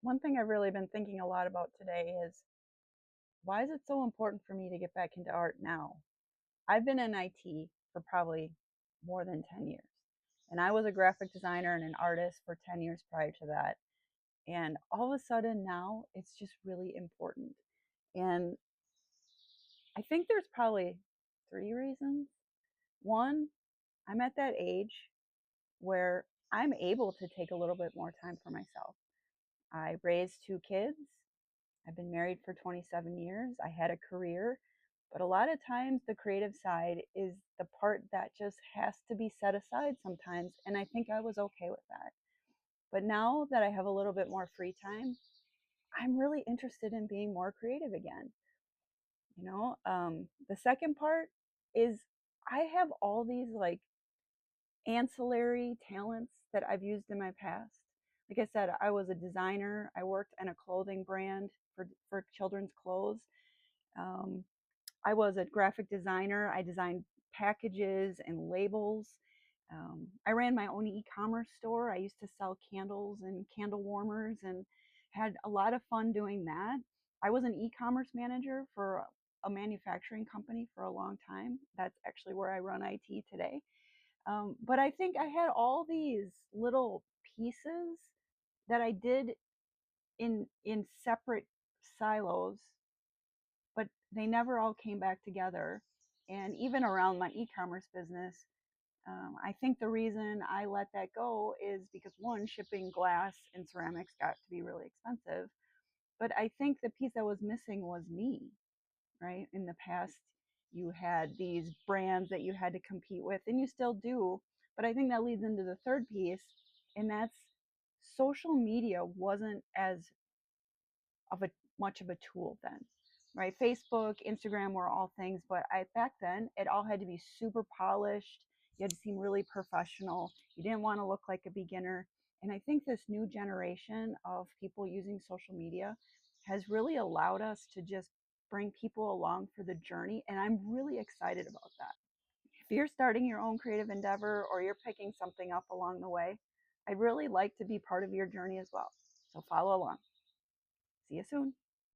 One thing I've really been thinking a lot about today is why is it so important for me to get back into art now? I've been in IT for probably more than 10 years. And I was a graphic designer and an artist for 10 years prior to that. And all of a sudden now it's just really important. And I think there's probably three reasons. One, I'm at that age where I'm able to take a little bit more time for myself. I raised two kids. I've been married for 27 years. I had a career, but a lot of times the creative side is the part that just has to be set aside sometimes. And I think I was okay with that. But now that I have a little bit more free time, I'm really interested in being more creative again. The second part is I have all these like ancillary talents that I've used in my past. Like I said, I was a designer. I worked in a clothing brand for children's clothes. Um, I was a graphic designer. I designed packages and labels. I ran my own e-commerce store. I used to sell candles and candle warmers and had a lot of fun doing that. I was an e-commerce manager for a manufacturing company for a long time. That's actually where I run IT today. But I think I had all these little pieces that I did in separate silos, but they never all came back together. And even around my e-commerce business, I think the reason I let that go is because one, shipping glass and ceramics got to be really expensive. But I think the piece that was missing was me, right? In the past, you had these brands that you had to compete with, and you still do. But I think that leads into the third piece, and that's social media wasn't as of a much of a tool then, right? Facebook, Instagram were all things, but back then it all had to be super polished. You had to seem really professional. You didn't want to look like a beginner. And I think this new generation of people using social media has really allowed us to just bring people along for the journey. And I'm really excited about that. If you're starting your own creative endeavor or you're picking something up along the way, I'd really like to be part of your journey as well. So follow along. See you soon.